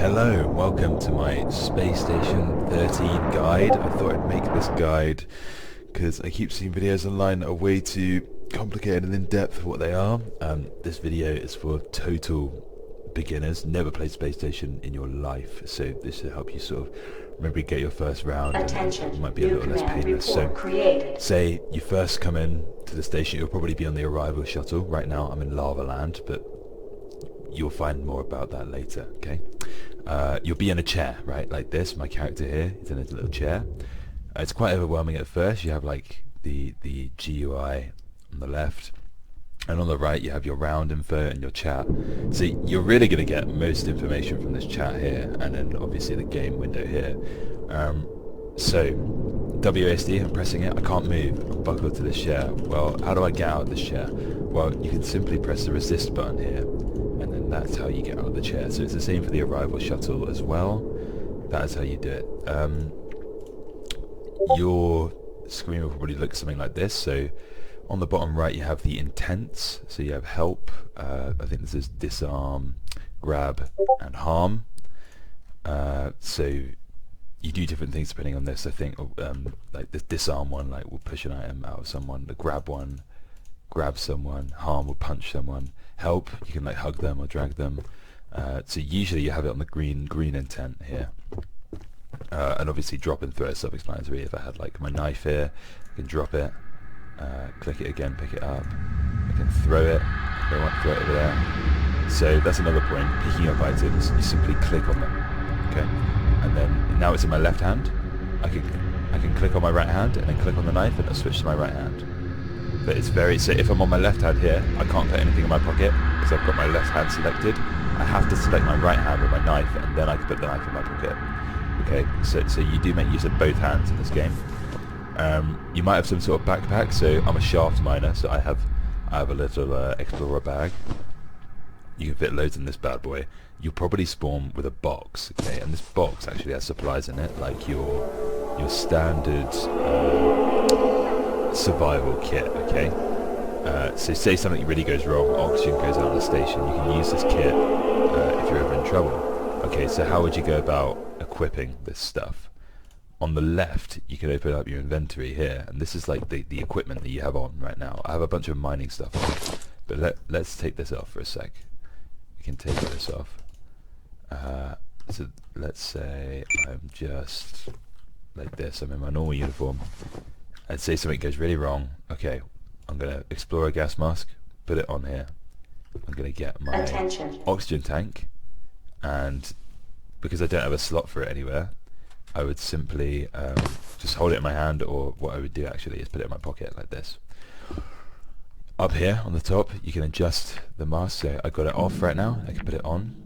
Hello and welcome to my Space Station 13 guide. I thought I'd make this guide because I keep seeing videos online that are way too complicated and in-depth for what they are. This video is for total beginners, never played Space Station in your life, so this should help you sort of maybe get your first round. Attention, It might be a little less painless. So say you first come in to the station, you'll probably be on the arrival shuttle. Right now I'm in Lava Land, but you'll find more about that later, okay? You'll be in a chair, right, like this. My character here is in a little chair. It's quite overwhelming at first. You have like the GUI on the left, and on the right you have your round info and your chat. So you're really going to get most information from this chat here, and then obviously the game window here. So WASD, I'm pressing it. I can't move. I'm buckled to this chair. Well, how do I get out of this chair? Well, you can simply press the resist button here, and then that's how you get out of the chair. So it's the same for the arrival shuttle as well. That is how you do it. Your screen will probably look something like this. So on the bottom right you have the intents. So you have help, I think this is disarm, grab and harm. So you do different things depending on this. I think like the disarm one, like will push an item out of someone. The grab one, grab someone. Harm will punch someone. Help, you can like hug them or drag them. So usually you have it on the green intent here. And obviously drop and throw is self-explanatory. If I had like my knife here, I can drop it, click it again, pick it up. I can throw it. I don't want to throw it over there. So that's another point. Picking up items, you simply click on them. Okay, and then now it's in my left hand. I can click on my right hand and then click on the knife, and it'll switch to my right hand. But it's very, so if I'm on my left hand here, I can't put anything in my pocket because I've got my left hand selected. I have to select my right hand with my knife, and then I can put the knife in my pocket. Okay, so you do make use of both hands in this game. You might have some sort of backpack. So I'm a shaft miner, so I have a little explorer bag. You can fit loads in this bad boy. You'll probably spawn with a box, okay, and this box actually has supplies in it, like your standard survival kit, okay. So say something really goes wrong, oxygen goes out of the station, you can use this kit if you're ever in trouble. Okay, so how would you go about equipping this stuff? On the left you can open up your inventory here, and this is like the equipment that you have on right now. I have a bunch of mining stuff on, but let's take this off for a sec. We can take this off. So let's say I'm just like this, I'm in my normal uniform. I'd say something goes really wrong. Okay, I'm gonna explore a gas mask, put it on here. I'm gonna get my oxygen tank, and because I don't have a slot for it anywhere, I would simply just hold it in my hand, or what I would do actually is put it in my pocket like this. Up here on the top you can adjust the mask, so I got it off right now, I can put it on,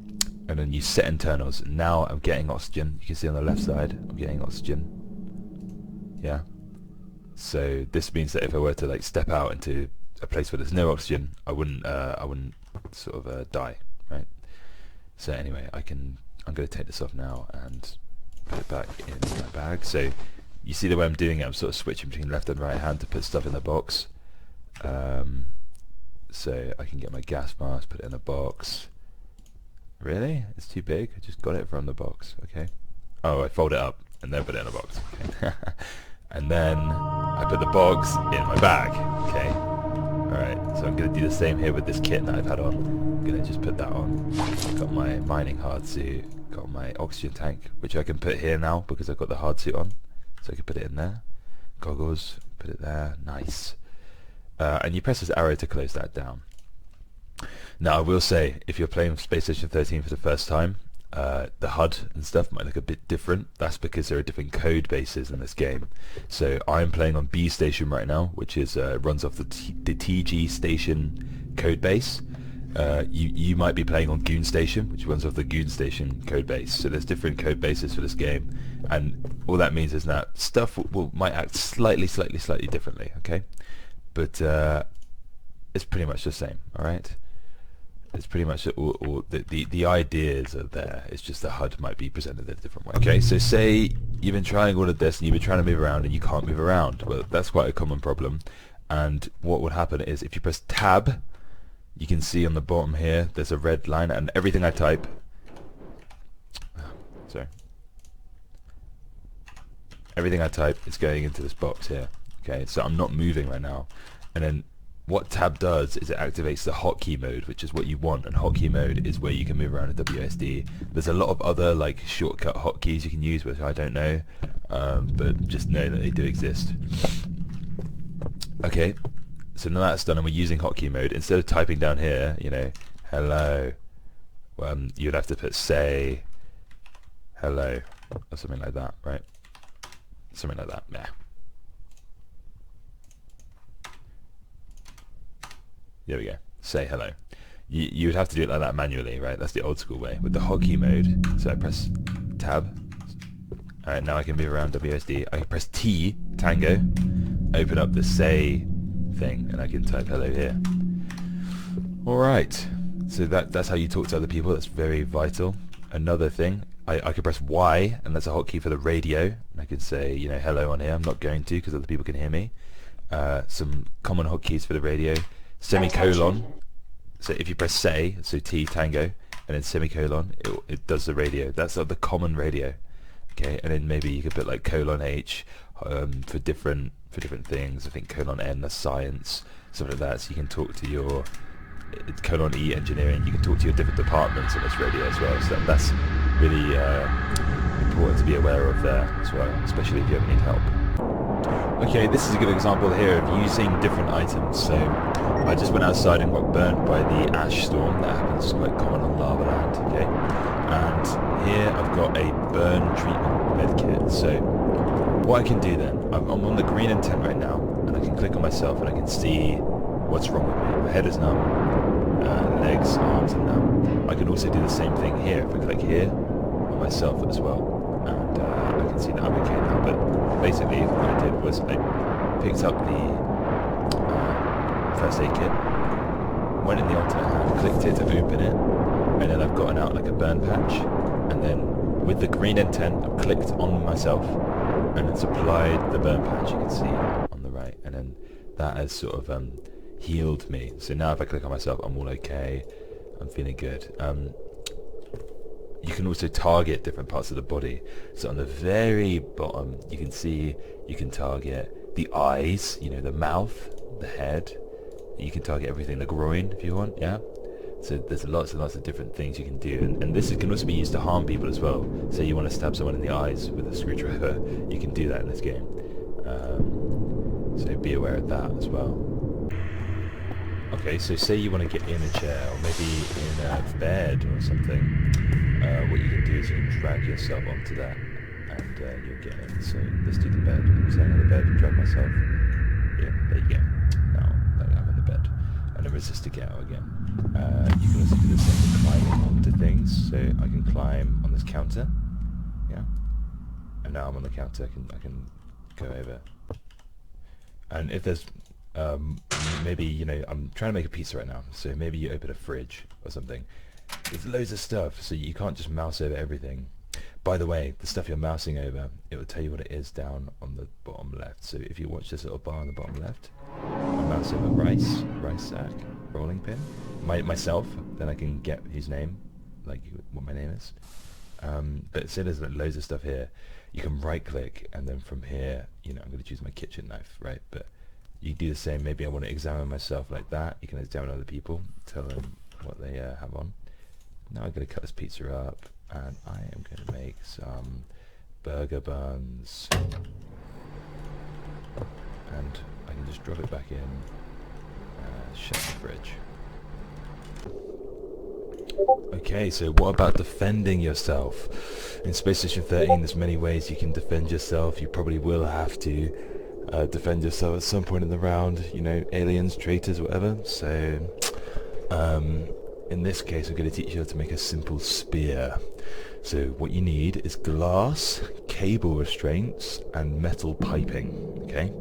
and then you set internals. Now I'm getting oxygen. You can see on the left side I'm getting oxygen. Yeah. So this means that if I were to like step out into a place where there's no oxygen, I wouldn't sort of die, right? So anyway, I'm going to take this off now and put it back in my bag. So you see the way I'm doing it, I'm sort of switching between left and right hand to put stuff in the box. So I can get my gas mask, put it in a box. Really? It's too big? I just got it from the box. Okay. Oh, I fold it up and then put it in a box. Okay. And then I put the box in my bag. Okay. Alright, so I'm going to do the same here with this kit that I've had on. I'm going to just put that on. Got my mining hard suit, got my oxygen tank, which I can put here now because I've got the hard suit on. So I can put it in there. Goggles, put it there. Nice. And you press this arrow to close that down. Now I will say, if you're playing Space Station 13 for the first time, the HUD and stuff might look a bit different. That's because there are different code bases in this game. So I'm playing on B Station right now, which is runs off the TG Station code base. You might be playing on Goon Station, which runs off the Goon Station code base. So there's different code bases for this game, and all that means is that stuff might act slightly differently. Okay, but it's pretty much the same. All right. It's pretty much all the ideas are there. It's just the HUD might be presented in a different way. Okay, so say you've been trying all of this and you've been trying to move around and you can't move around. Well, that's quite a common problem. And what would happen is if you press tab, you can see on the bottom here there's a red line, and everything I type everything I type is going into this box here. Okay, so I'm not moving right now. And then what tab does is it activates the hotkey mode, which is what you want, and hotkey mode is where you can move around in WSD. There's a lot of other like shortcut hotkeys you can use, which I don't know, but just know that they do exist. Okay, so now that's done and we're using hotkey mode. Instead of typing down here, you know, hello, you'd have to put say hello or something like that, right? Something like that, yeah. There we go. Say hello. You would have to do it like that manually, right? That's the old school way. With the hotkey mode, so I press tab. Alright, now I can move around WSD. I can press T, tango, open up the say thing, and I can type hello here. Alright, so that's how you talk to other people. That's very vital. Another thing, I could press Y, and that's a hotkey for the radio. And I could say, you know, hello on here. I'm not going to, because other people can hear me. Some common hotkeys for the radio. Semicolon, so if you press say, so T, tango, and then semicolon, it does the radio. That's the common radio. Okay, and then maybe you could put like colon H for different things. I think colon N, that's science, stuff like that. So you can talk to your colon E, engineering. You can talk to your different departments on this radio as well. So that's really important to be aware of there as well, especially if you ever need help. Okay, this is a good example here of using different items. So I just went outside and got burnt by the ash storm that happens quite common on lava land. Okay, and here I've got a burn treatment med kit. So what I can do then, I'm on the green intent right now, and I can click on myself and I can see what's wrong with me. My head is numb, legs, arms are numb. I can also do the same thing here. If I click here on myself as well, and I can see that I'm okay now. But basically what I did was I picked up the first aid kit, went in the alternate hand, clicked it to open it, and then I've gotten out like a burn patch, and then with the green intent I've clicked on myself and it's applied the burn patch you can see on the right, and then that has sort of healed me. So now if I click on myself, I'm all okay, I'm feeling good. You can also target different parts of the body. So on the very bottom you can see you can target the eyes, you know, the mouth, the head. You can target everything, the groin if you want, yeah? So there's lots and lots of different things you can do, and this can also be used to harm people as well. Say you want to stab someone in the eyes with a screwdriver, you can do that in this game. So be aware of that as well. Okay, so say you want to get in a chair, or maybe in a bed or something. What you can do is you can drag yourself onto that, and you'll get in. So let's do the bed. I'm standing on the bed, drag myself. Yeah, there you go. Now I'm in the bed, and then resist to get out again. You can also do the same with climbing onto things. So I can climb on this counter, yeah. And now I'm on the counter. I can go over. And if there's maybe, you know, I'm trying to make a pizza right now, so maybe you open a fridge or something. There's loads of stuff, so you can't just mouse over everything. By the way, the stuff you're mousing over, it will tell you what it is down on the bottom left. So if you watch this little bar on the bottom left, I mouse over rice sack, rolling pin, myself, then I can get his name, like what my name is. But say there's like loads of stuff here, you can right click, and then from here, you know, I'm going to choose my kitchen knife, right? But you do the same. Maybe I want to examine myself like that. You can examine other people, tell them what they have on. Now I'm going to cut this pizza up, and I am going to make some burger buns, and I can just drop it back in, shut the fridge. Okay, so what about defending yourself? In Space Station 13 there's many ways you can defend yourself. You probably will have to defend yourself at some point in the round, you know, aliens, traitors, whatever. So in this case I'm going to teach you how to make a simple spear. So what you need is glass, cable restraints, and metal piping. Okay,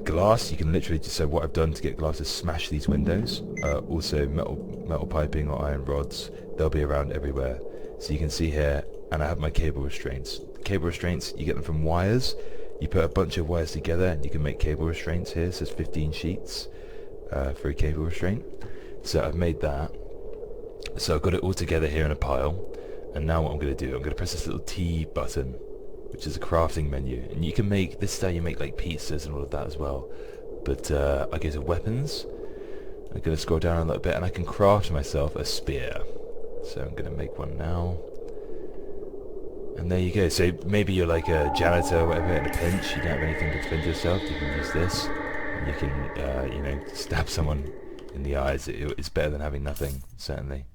glass, you can literally just, so what I've done to get glass is smash these windows. Also metal piping or iron rods, they'll be around everywhere. So you can see here, and I have my cable restraints. Cable restraints, you get them from wires. You put a bunch of wires together and you can make cable restraints here. So there's 15 sheets for a cable restraint. So I've made that. So I've got it all together here in a pile. And now what I'm going to do, I'm going to press this little T button. which is a crafting menu, and you can make this. Is how you make like pizzas and all of that as well. But I go to weapons. I'm going to scroll down a little bit, and I can craft myself a spear. So I'm going to make one now. And there you go. So maybe you're like a janitor or whatever in a pinch. You don't have anything to defend yourself. You can use this. And you can, you know, stab someone in the eyes. It's better than having nothing, certainly.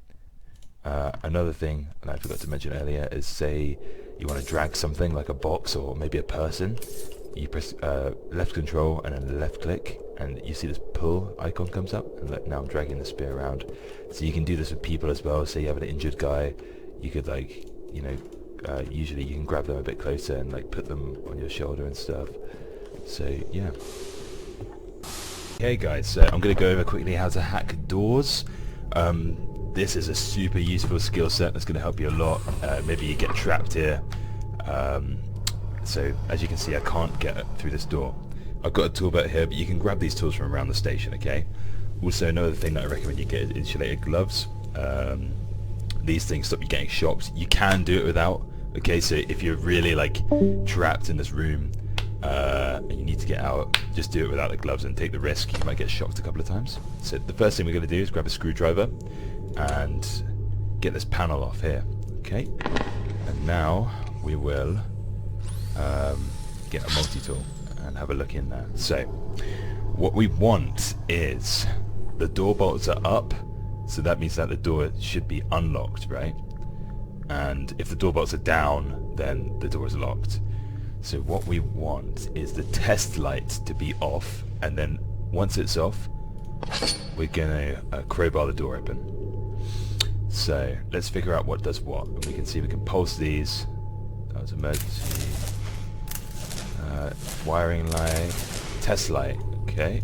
Another thing, and I forgot to mention earlier, is say you want to drag something like a box or maybe a person. You press left control and then left click, and you see this pull icon comes up. And look, now I'm dragging the spear around. So you can do this with people as well. Say you have an injured guy, you could like, you know, usually you can grab them a bit closer and like put them on your shoulder and stuff. So yeah. Okay guys, so I'm going to go over quickly how to hack doors. This is a super useful skill set that's going to help you a lot. Maybe you get trapped here. So as you can see, I can't get through this door. I've got a tool belt here, but you can grab these tools from around the station, okay? Also, another thing that I recommend you get is insulated gloves. These things stop you getting shocked. You can do it without, okay? So if you're really like trapped in this room and you need to get out, just do it without the gloves and take the risk. You might get shocked a couple of times. So the first thing we're going to do is grab a screwdriver and get this panel off here, okay? And now we will get a multi-tool and have a look in there. So what we want is the door bolts are up, so that means that the door should be unlocked, right? And if the door bolts are down, then the door is locked. So what we want is the test light to be off, and then once it's off, we're gonna crowbar the door open. So let's figure out what does what, and we can see we can pulse these. That was emergency. Wiring light, test light, okay,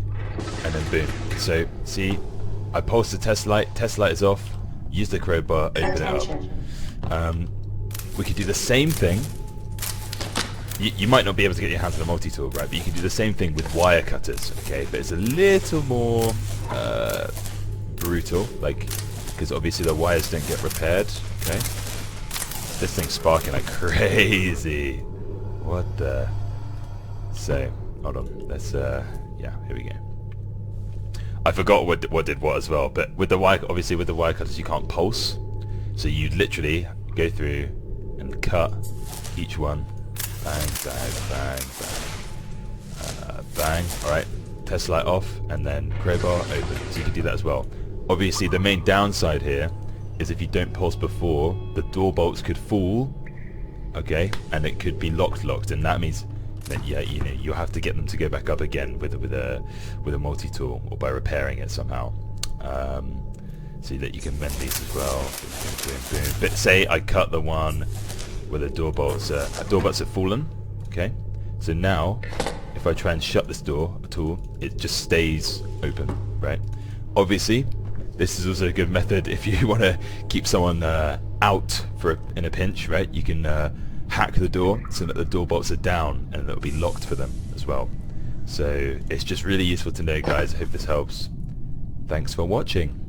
and then boom. So see, I pulse the test light is off, use the crowbar, open it up. We could do the same thing. You might not be able to get your hands on a multi-tool, right, but you can do the same thing with wire cutters, okay, but it's a little more brutal, like, because obviously the wires don't get repaired, okay. This thing's sparking like crazy. What the... So, hold on, let's, yeah, here we go. I forgot what did what as well, but with the wire, obviously with the wire cutters you can't pulse, so you literally go through and cut each one, bang, bang, bang, bang, bang, alright, test light off, and then crowbar open, so you can do that as well. Obviously the main downside here is if you don't pulse before, the door bolts could fall, okay, and it could be locked, and that means that, yeah, you know, you have to get them to go back up again with a multi-tool or by repairing it somehow. So that you can mend these as well. Boom, boom, boom. But say I cut the one where the door bolts have fallen. Okay, so now if I try and shut this door at all, it just stays open, right? Obviously, this is also a good method if you want to keep someone out in a pinch, right? You can hack the door so that the door bolts are down and it'll be locked for them as well. So it's just really useful to know, guys. I hope this helps. Thanks for watching.